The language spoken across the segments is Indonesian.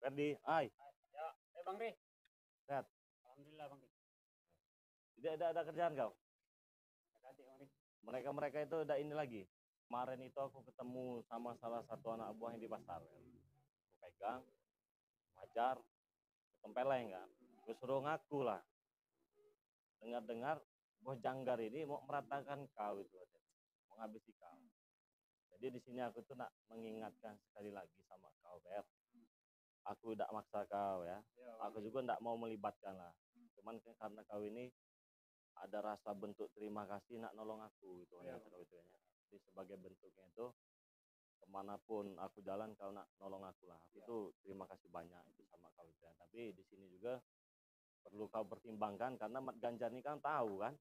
Ferdi, ay, Ya, Bang Ri. sehat. Alhamdulillah Bang Ri. Tidak ada kerjaan kau. Ganti Bang Ri. Mereka itu udah ini lagi. Kemarin itu aku ketemu sama salah satu anak buah yang di pasar. Aku pegang, wajar, tempeleng kan. Gue suruh ngaku lah. Dengar-dengar bos Janggar ini mau meratakan kau itu, mau ngabisi kau. Jadi di sini aku tuh nak mengingatkan sekali lagi sama kau, Ber. Aku tidak maksa kau ya. Aku juga tidak mau melibatkan lah. Cuman karena kau ini ada rasa bentuk terima kasih nak nolong aku gitu ya, kau itu ya. Jadi sebagai bentuknya itu kemanapun aku jalan kau nak nolong aku lah. Aku tuh terima kasih banyak itu sama kau itu ya. Tapi di sini juga perlu kau pertimbangkan karena Mat Ganjar ini kan tahu kan.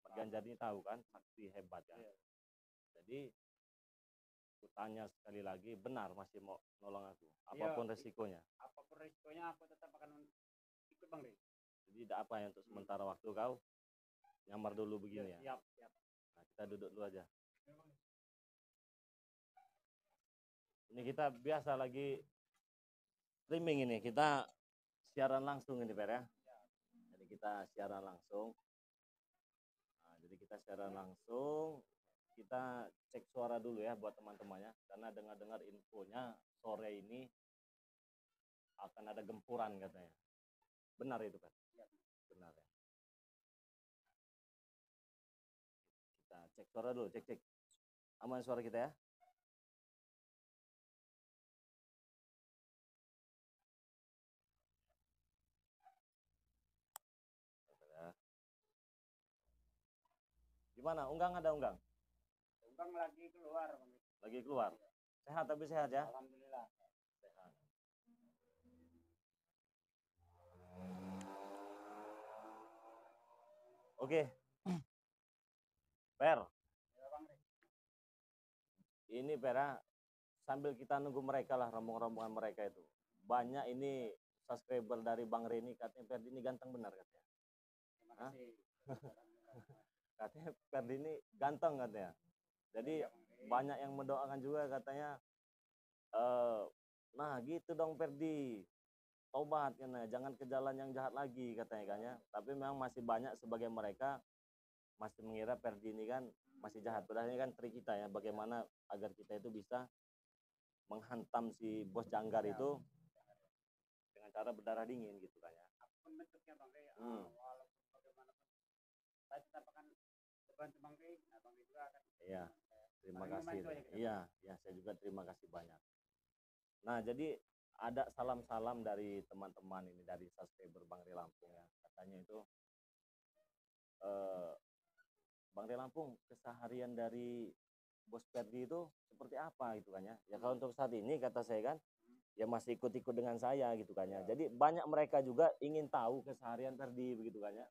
Mat Ganjar ini tahu kan sakti hebat kan. Jadi aku tanya sekali lagi, benar masih mau nolong aku apapun resikonya? Apapun resikonya aku tetap akan ikut Bang Ri. Jadi tidak apa ya untuk sementara waktu kau nyamar dulu begini ya. Siap, siap. Nah, kita duduk dulu aja. Ini kita biasa lagi streaming ini, kita siaran langsung ini Per ya. Jadi kita siaran langsung. Nah, jadi kita siaran langsung. Kita cek suara dulu ya buat teman-temannya, karena dengar-dengar infonya sore ini akan ada gempuran katanya. Benar itu kan? Benar ya. Kita cek suara dulu, cek. Aman suara kita ya? Gimana? Unggang ada unggang? Unggang lagi keluar Bang Ri. Lagi keluar. Sehat tapi sehat ya? Alhamdulillah. Sehat. Oke. Per. Ya Bang Ri. Ini Pera, sambil kita nunggu mereka lah, rombongan mereka itu. Banyak ini subscriber dari Bang Reni katanya Ferdi ini ganteng benar katanya. Terima kasih. Katanya Ferdi ini ganteng katanya. Jadi banyak yang mendoakan juga katanya. Nah gitu dong Ferdi, tobat katanya, jangan ke jalan yang jahat lagi katanya kan ya. Tapi memang masih banyak sebagai mereka masih mengira Ferdi ini kan masih jahat. Padahal ini kan trik kita ya, bagaimana agar kita itu bisa menghantam si bos Janggar itu dengan cara berdarah dingin gitu kan ya. Apapun bentuknya Bang Ri, walaupun bagaimanapun saya tetap akan membantu Bang Ri. Nah Bang Ri juga akan. Iya, terima kasih. Iya, saya juga terima kasih banyak. Nah, jadi ada salam-salam dari teman-teman ini dari subscriber Bang Ri Lampung ya. Katanya itu Bang Ri Lampung, keseharian dari Bos Ferdi itu seperti apa gitu kan ya. Ya kalau untuk saat ini kata saya kan ya masih ikut-ikut dengan saya gitu kan ya. Jadi banyak mereka juga ingin tahu keseharian Ferdi begitu kan ya.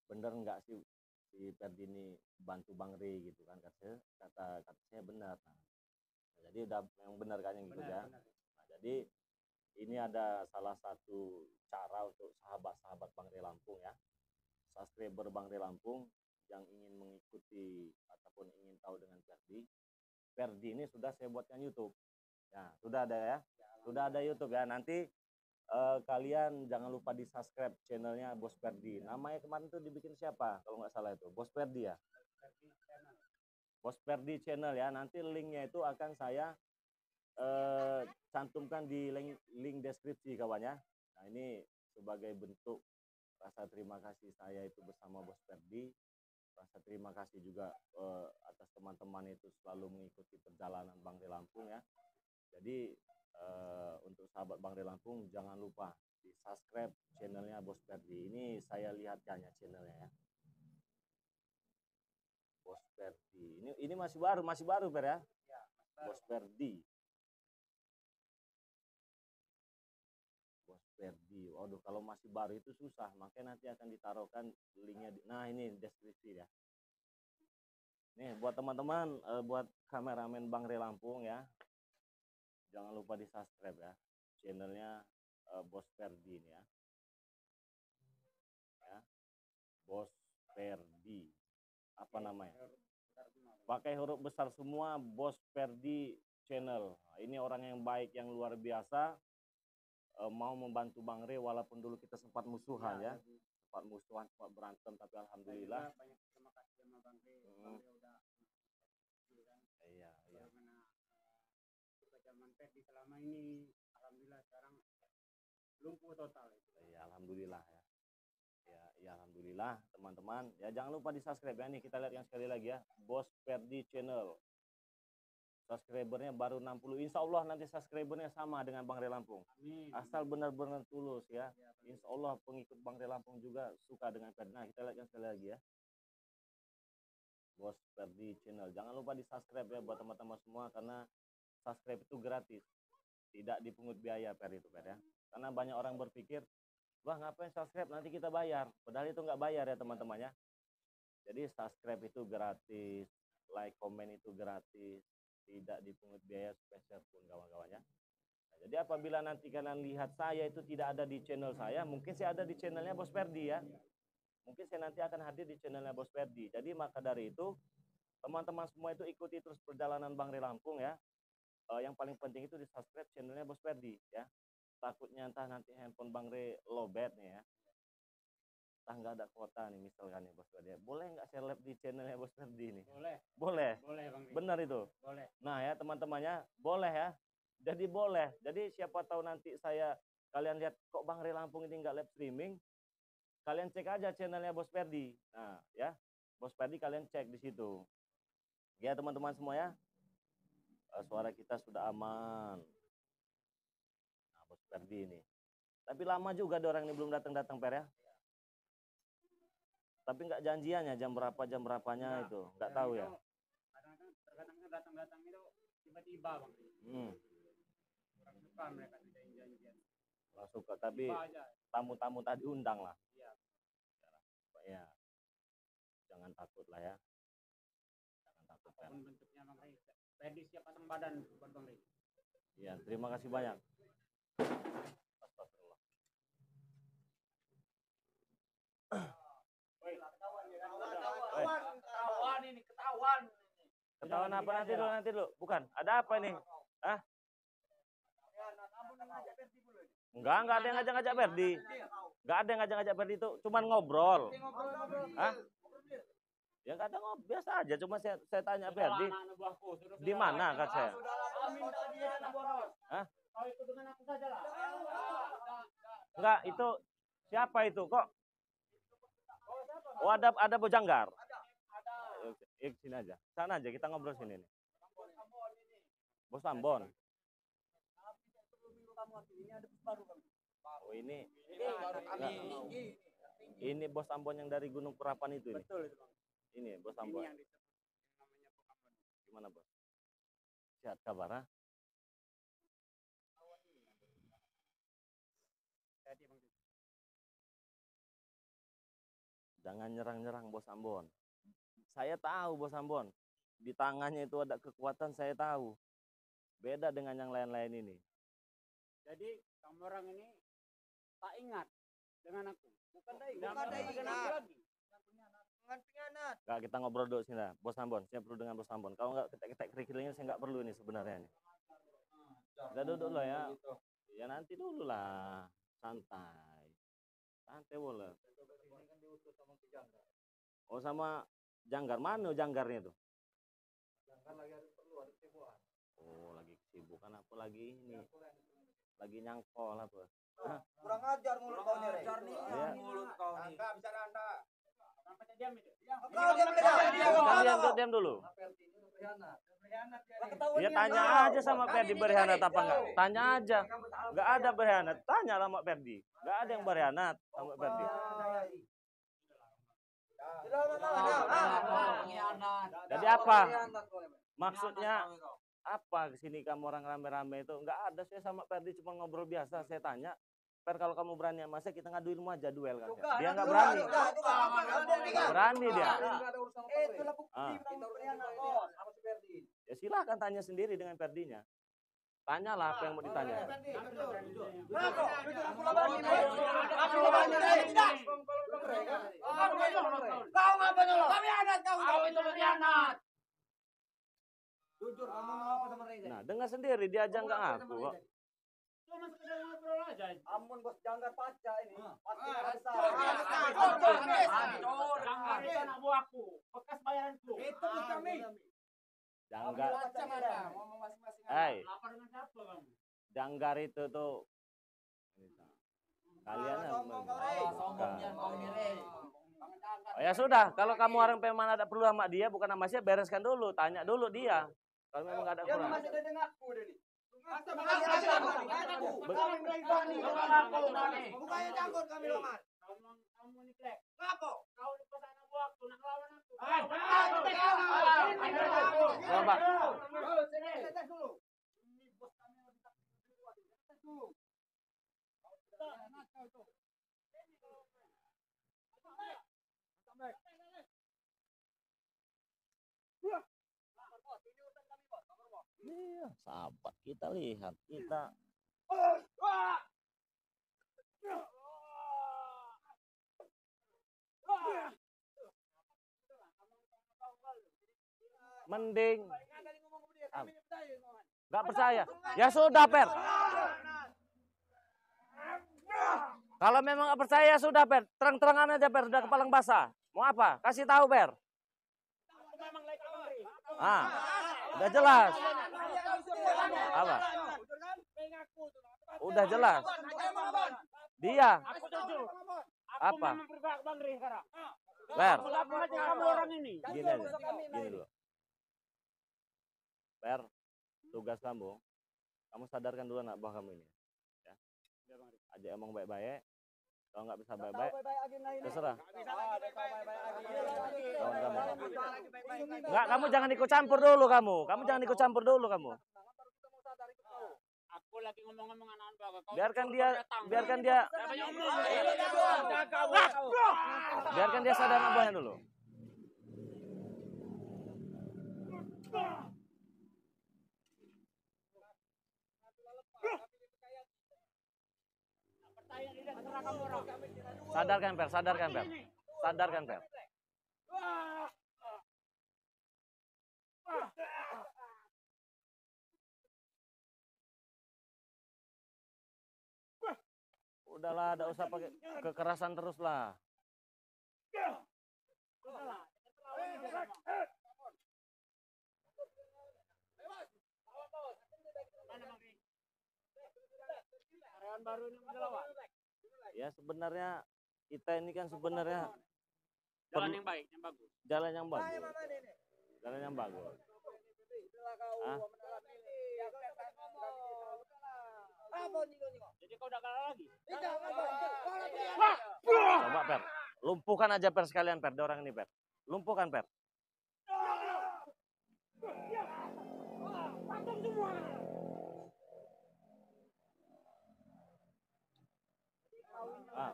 Bener nggak sih si Ferdi ini bantu Bang Ri gitu kan, kata saya benar. Nah, jadi udah yang benar kan yang gitu ya. Nah, jadi ini ada salah satu cara untuk sahabat-sahabat Bang Ri Lampung ya, subscriber Bang Ri Lampung yang ingin mengikuti ataupun ingin tahu dengan Ferdi ini sudah saya buatkan YouTube. Nah, sudah ada ya, sudah ada YouTube ya. Nanti kalian jangan lupa di subscribe channelnya Bos Ferdi. Namanya kemarin tuh dibikin siapa kalau nggak salah itu, Bos Ferdi ya. Bos Ferdi channel ya. Nanti linknya itu akan saya cantumkan di link deskripsi kawan ya. Nah ini sebagai bentuk rasa terima kasih saya itu bersama Bos Ferdi. Rasa terima kasih juga atas teman-teman itu selalu mengikuti perjalanan Bang Ri Lampung ya. Jadi untuk sahabat Bang Ri Lampung jangan lupa di subscribe channelnya Bos Ferdi. Ini saya lihat ya channelnya ya. Bos Ferdi. Ini masih baru Per ya. Bos Ferdi. Bos Ferdi. Waduh, kalau masih baru itu susah, makanya nanti akan ditaruhkan linknya. Nah ini deskripsi ya. Nih buat teman-teman, buat kameramen Bang Ri Lampung ya, jangan lupa di subscribe ya channelnya Bos Ferdi ini ya. Bos Ferdi. Apa namanya? Pakai huruf besar semua, Bos Ferdi channel. Nah, ini orang yang baik yang luar biasa. mau membantu Bang Rey walaupun dulu kita sempat musuhan ya. Sempat musuhan, sempat berantem, tapi alhamdulillah. Banyak terima kasih sama Bang Rey. Bang Rey udah Iya. bagaimana kita zaman Perdi selama ini, alhamdulillah sekarang lumpuh total. Iya, alhamdulillah ya. Ya, alhamdulillah teman-teman. Ya jangan lupa di subscribe ya. Nih kita lihat yang sekali lagi ya. Bos Perdi Channel. Subscribernya baru 60. Insya Allah nanti subscribernya sama dengan Bang Rey Lampung. Amin. Asal benar-benar tulus ya. Insya Allah pengikut Bang Rey Lampung juga suka dengan Perdi. Nah kita lihat yang sekali lagi ya. Bos Perdi Channel. Jangan lupa di subscribe ya buat teman-teman semua, karena subscribe itu gratis. Tidak dipungut biaya Perdi itu ya. Karena banyak orang berpikir, wah ngapain subscribe nanti kita bayar. Padahal itu nggak bayar ya teman-teman ya. Jadi subscribe itu gratis, like, komen itu gratis, tidak dipungut biaya spesial pun kawan-kawannya. Nah, jadi apabila nanti kalian lihat saya itu tidak ada di channel saya, mungkin saya ada di channelnya Bos Perdi ya. Mungkin saya nanti akan hadir di channelnya Bos Perdi. Jadi maka dari itu teman-teman semua itu ikuti terus perjalanan Bang Rey Lampung ya. Yang paling penting itu di subscribe channelnya Bos Perdi ya. Takutnya entah nanti handphone Bang Rey lowbat nih ya. Entah nggak ada kuota nih misalkan ya Bos Perdi. Boleh nggak share live di channelnya Bos Perdi nih? Boleh. Boleh. Boleh Bang Rey. Benar itu. Boleh. Nah ya teman-temannya, boleh ya. Jadi boleh. Jadi siapa tahu nanti kalian lihat kok Bang Rey Lampung ini nggak live streaming, kalian cek aja channelnya Bos Perdi. Nah ya, Bos Perdi kalian cek di situ. Ya teman-teman semua ya. Suara kita sudah aman. Nah Bos Perdi ini. Tapi lama juga ada orang ini belum datang-datang Per ya. Tapi nggak janjiannya jam berapanya itu, nggak tahu ya. Kadang-kadang datang-datang itu tiba-tiba Bang. Kurang suka mereka tidak janjian. Nggak suka, tapi tamu-tamu tadi undang lah. Iya. Ya, jangan takut lah ya. Jangan takut kan. Apapun bentuknya Bang Rey. Perdi siap pasang badan buat Bang Rey. Iya, terima kasih banyak. Astagfirullah. Ketahuan ini, ketahuan. Ketahuan apa nanti dulu? Bukan, ada apa ini? Hah? Enggak ada yang ngajak-ngajak Perdi. Enggak ada yang ngajak-ngajak Perdi itu, cuman ngobrol. Hah? Ya enggak ada ngobrol, biasa aja, cuma saya tanya Perdi. Di mana kata saya? Hah? Enggak, itu siapa itu kok? Oh ada Bojanggar. Sini aja, sana aja kita ngobrol sini nih. Bos Ambon. Oh ini Bos Ambon yang dari Gunung Perapan itu ini. Betul itu Bang. Ini Bos Ambon. Ini yang namanya Ambon. Gimana Bos? Sehat kabar ha? Jadi Bang. Jangan nyerang-nyerang Bos Ambon. Saya tahu Bos Ambon, di tangannya itu ada kekuatan, saya tahu. Beda dengan yang lain-lain ini. Jadi kamu orang ini tak ingat dengan aku. Bukan tak ingat. lagi. Nggak, kita ngobrol dulu sini lah. Bos Ambon, saya perlu dengan Bos Ambon. Kalau nggak ketek-ketek kerikilnya saya nggak perlu ini sebenarnya ini. Kita duduk dulu ya. Ya nanti dulu lah, santai. Santai boleh. Oh sama Janggar, mana Janggarnya itu? Janggar lagi ada perlu, ada kesibukan. Oh lagi kesibukan apa lagi ini? Lagi nyangkol apa? Kurang ajar mulut kau nih. Ya. Mulut kau nih. Anda, bicara Anda. Kenapa diam itu? Kau Diam dulu. berkhianat. Ya tanya aja sama Perdi berkhianat apa enggak? Tanya aja. Enggak ada berkhianat. Tanya sama Perdi. Enggak ada yang berkhianat sama Perdi. Jadi apa? Maksudnya apa kesini kamu orang rame-rame itu? Enggak ada, saya sama Perdi cuma ngobrol biasa. Saya tanya, Per kalau kamu berani sama saya kita ngadu ilmu aja duel kan? Dia enggak berani. Berani dia. Ya silakan tanya sendiri dengan Perdinya. Tanyalah apa yang mau ditanya. Kau ngapa nyolong? Kau itu berkhianat. Jujur kamu mau apa sama Reza? Nah, dengar sendiri dia aja nggak ngaku kok. Cuma sekedar ngobrol aja. Ampun bos, janggar paca ini. Pasti Ah, besar. Janggar itu anak buahku, bekas bayaranku. Itu bos kami. Janggar. Macam ada. Ngomong masing-masing. Hei, Lapar dengan siapa kamu? janggar itu tuh kalian Sombong kau, Rey. Sombongnya kau ini, Rey. Oh, ya sudah, kalau kamu orang memang ada perlu sama dia, bukan sama saya, bereskan dulu, tanya dulu dia. Kalau memang nggak ada Dia kurang. masih dengarku dia nih. Bukannya takut kami Loman. Kamu ini klek. Ngapa? Kau ini pas anak buahku, nak lawan aku. Coba. Ini bos kami mau ditakut. Iya, sahabat kita lihat kita. Mending nggak percaya. Ya sudah, Per. Kalau memang nggak percaya ya sudah, Per. Terang-terangan aja, Per. Udah kepalang basah. Mau apa? Kasih tahu, Per. Ah, udah jelas. Apa? Udah jelas. Dia. Apa? Per. Kamu orang ini. Gini aja. Gini dulu. Per, tugas kamu sadarkan dulu anak buah kamu ini. Ya. Ajak omong baik-baik. Kalau nggak bisa baik-baik, terserah. Kawan kamu. Nggak, kamu jangan ikut campur dulu kamu. Kamu jangan ikut campur dulu kamu. Aku lagi ngomong-ngomong anak baga. Biarkan dia sadar anak buahnya dulu. Sadarkan, Per. Sadarkan, Per. Udahlah, tidak usah pakai kekerasan terus lah. Ya sebenarnya kita ini kan sebenarnya Jalan yang baik, yang bagus. jalan yang bagus. Jalan yang bagus. Hah? Jadi kau udah kalah lagi. Coba, Per. Lumpuhkan aja, Per, sekalian, Per. Orang ini, Per. Lumpuhkan, Per. Ah.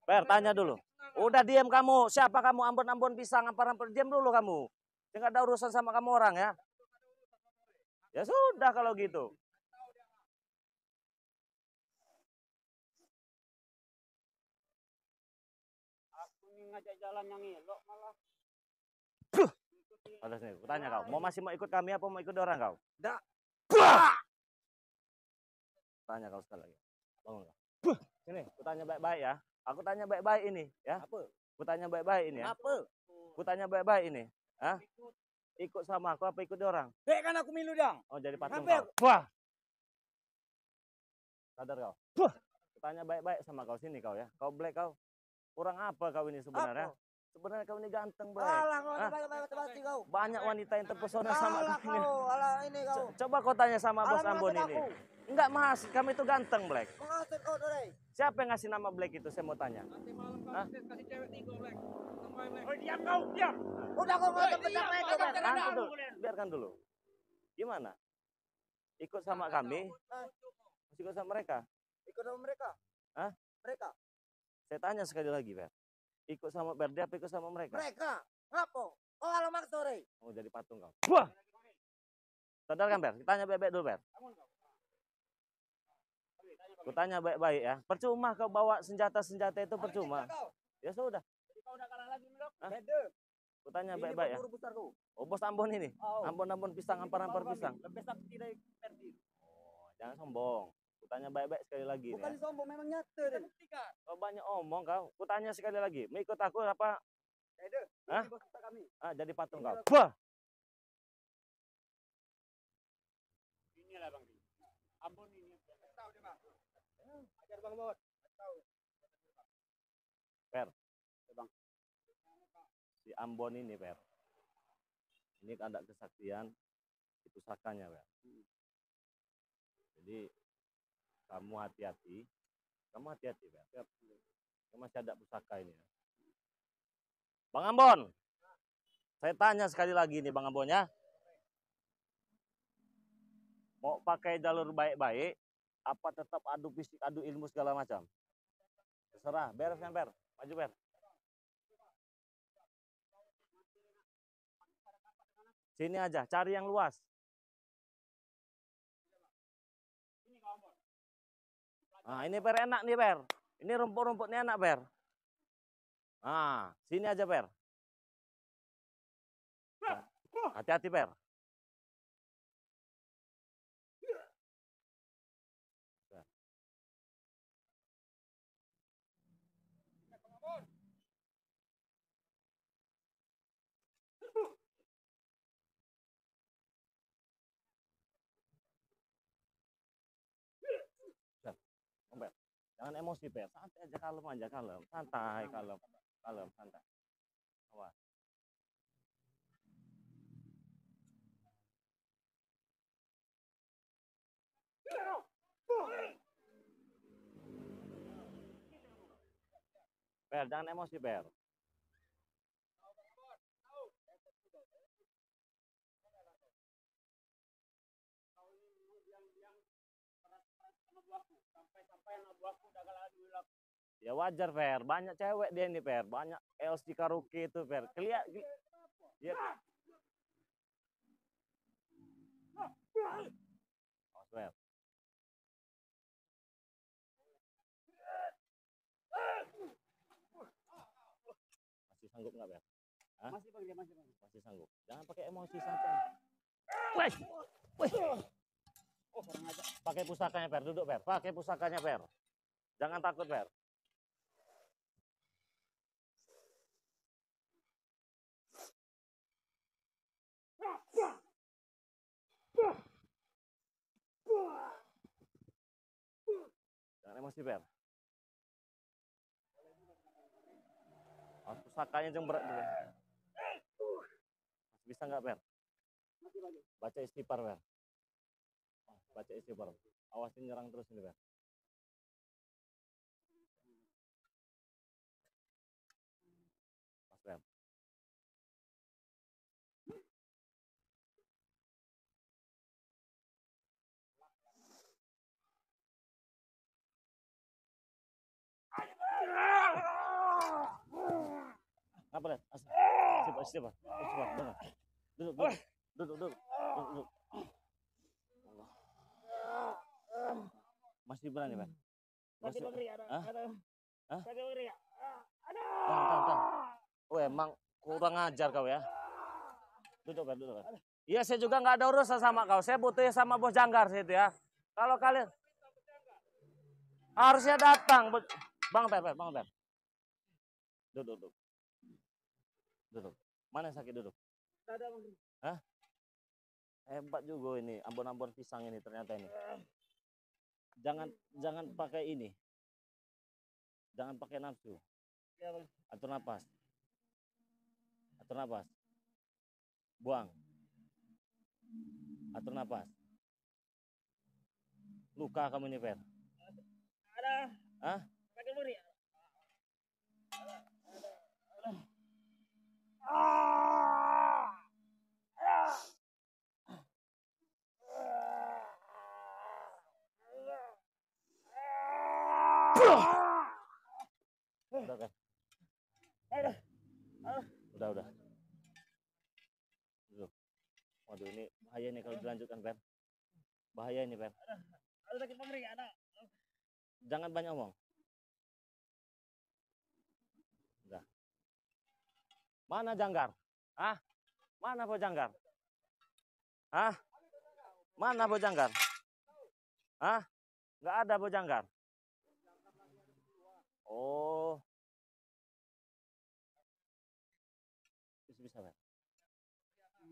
Per, tanya dulu. Udah diam kamu. Siapa kamu? Ambon-ambon pisang, ampar-ampar. Diam dulu kamu. Jangan ada urusan sama kamu orang ya. Ya sudah kalau gitu. Aku ini ngajak jalan yang elok malah. Ada sini, tanya kau. Masih mau ikut kami apa mau ikut orang kau? Nggak. Tanya kau sekali lagi. Bangun kau. Sini, kutanya baik-baik ya. Aku tanya baik-baik ini ya. Apa? Kutanya baik-baik ini ya. Apa? Kutanya baik-baik ini. Hah? Ikut sama aku apa ikut orang? Kan aku milu dong. Oh jadi patung Apa kau. Wah. Sadar kau. Kutanya baik-baik sama kau sini kau ya. Kau black kau. Kurang apa kau ini sebenarnya? Apa? Sebenarnya kau ini ganteng black. Alah, kau Hah? baik-baik kau. Banyak wanita yang terpesona sama Alah kau ini. kau, alah ini kau. Coba kau tanya sama bos Alah, Ambon mengatur ini. aku. Enggak mas, kami itu ganteng black. Mengatur kau, Dore. Siapa yang ngasih nama black itu saya mau tanya. Hah? Oh, diam kau, diam. Udah kau ngomong tentang itu, Bang. Nanti dulu, biarkan dulu. Gimana? Ikut sama kami? Masih ikut sama mereka? Ikut sama mereka. Hah? Mereka. Saya tanya sekali lagi, Ber. Ikut sama Berdi apa ikut sama mereka? Mereka. Ngapo? Oh, alamak, Dore. Mau jadi patung kau. Wah! Sadar kan, Ber? Tanya baik-baik dulu, Ber. Kutanya baik-baik ya. Percuma kau bawa senjata-senjata itu percuma. Ya sudah. Jadi kau udah kalah lagi, Melok. Hah? Beda. Kutanya Ini baik-baik ya. guru besarku. Oh, bos Ambon ini. Oh. Ambon pisang, ampar-ampar Kami pisang. lebih sakti dari Perdi. Oh, jangan sombong. Kutanya baik-baik sekali lagi nih. Bukan Ya. sombong, memang nyata deh. Oh, banyak omong kau. Kutanya sekali lagi. Mau ikut aku apa? Ada. Hah? Ini bos besar kami. Ah, jadi patung Ini kau. Wah. Inilah Bang. Ambon ini. Tahu dia Bang. Ajar Bang Bos. Si Ambon ini, Per. Ini ada kesaktian di pusakanya, Per. Jadi kamu hati-hati. Kamu hati-hati, Per. Kamu masih ada pusaka ini. Ya. Bang Ambon. Saya tanya sekali lagi nih Bang Ambon ya. Mau pakai jalur baik-baik apa tetap adu fisik, adu ilmu segala macam? Terserah, beres kan, Per? Maju, Per. Sini aja, cari yang luas. Nah, ini Per enak nih, Per. Ini rumput-rumputnya enak, Per. Nah, sini aja, Per. Hati-hati, Per. Jangan emosi, Per. Santai aja, kalem aja, kalem. Santai, kalem. Kalem, santai. Awas. Per, jangan emosi, Per. Ya wajar, Per. Banyak cewek dia ini, Per. Banyak LC karaoke itu, Per. Kelihatan. Ya. Awas, Per. Masih sanggup nggak, Per? Hah? Masih Bang, dia masih Bang. Masih sanggup. Jangan pakai emosi, santai. Wih. Wih. Oh, orang aja. Pakai pusakanya, Per. Duduk, Per. Pakai pusakanya, Per. Jangan takut, Per. Jangan emosi, Per. Oh, pusakanya yang berat dulu. Masih bisa nggak, Per? Baca istighfar, Per. Oh, baca istighfar. Awasin nyerang terus ini, Per. Mas, Per. Apa, lihat? Istighfar, istighfar. Istighfar, dengar. Duduk, duduk. Duduk, duduk. Duduk. Masih berani, Per? Masih. Hah? Hah? Tahan. Oh, emang kurang ajar kau ya. Duduk, Per, duduk, Per. Iya, saya juga nggak ada urusan sama kau. Saya butuhnya sama Bos Janggar situ ya. Kalau kalian harusnya datang. Bang Per, Bang Per. Duduk. Duduk. Mana yang sakit, duduk? Ada Bang. Hah? Hebat juga ini, Ambon-Ambon pisang ini ternyata ini. Jangan pakai ini. Jangan pakai nafsu. Ya, Bang. Atur napas. Atur napas. Buang. Atur napas. Luka kamu ini, Per. Ada. Hah? Pakai luri. Udah, Per. Udah. Duduk. Waduh, ini bahaya nih kalau dilanjutkan, Per. Bahaya ini, Per. Ada sakit pemeri, ada. Jangan banyak omong. Udah. Mana Janggar? Hah? Mana Bojanggar? Hah? Mana Bojanggar? Hah? Nggak ada Bojanggar. Oh. Bisa, Pak.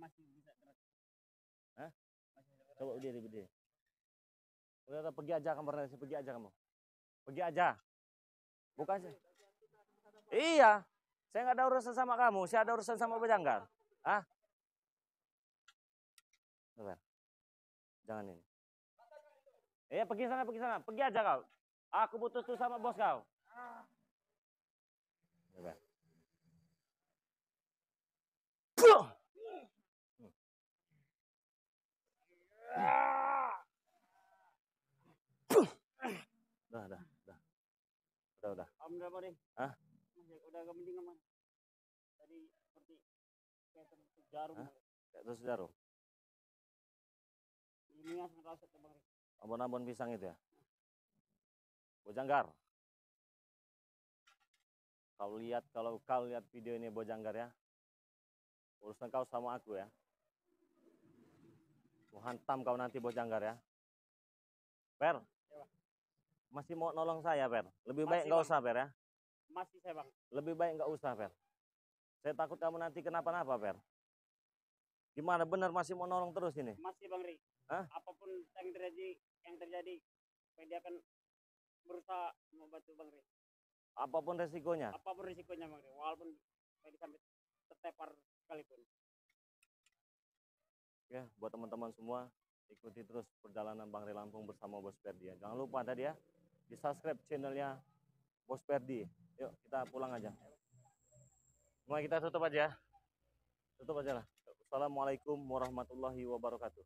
Masih bisa gerak. Hah? Coba berdiri. Udah, pergi aja kamarnya, pergi aja kamu. Pergi aja. Bukan sih. Iya. Saya nggak ada urusan sama kamu, saya ada urusan sama Bojanggar. Hah? Sabar. Jangan ini. Pergi sana, pergi sana. Pergi aja kau. Aku putus tuh sama bos kau. Sabar. Udah. Udah. Alhamdulillah Bang. Hah? Udah agak mendingan Bang. Tadi seperti kayak tertusuk jarum. Hah? Kayak terus jarum. Ini langsung raset Bang. Abon-abon pisang itu ya. Bojanggar. Kalau kau lihat video ini Bojanggar ya. Urusan kau sama aku ya. Ku hantam kau nanti Bojanggar ya. Per. Masih mau nolong saya, Per? Lebih baik nggak usah, Per ya. Masih saya Bang. Lebih baik nggak usah, Per. Saya takut kamu nanti kenapa-napa, Per. Gimana benar masih mau nolong terus ini? Masih Bang Ri. Hah? Apapun yang terjadi, dia akan berusaha membantu Bang Ri. Apapun resikonya. Apapun risikonya Bang Ri. Walaupun sampai tertepar sekalipun. Ya, buat teman-teman semua, ikuti terus perjalanan Bang Ri Lampung bersama Bos Perdi ya. Jangan lupa tadi ya, di subscribe channelnya Bos Perdi. Yuk, kita pulang aja. Semua kita tutup aja. Tutup aja lah. Assalamualaikum warahmatullahi wabarakatuh.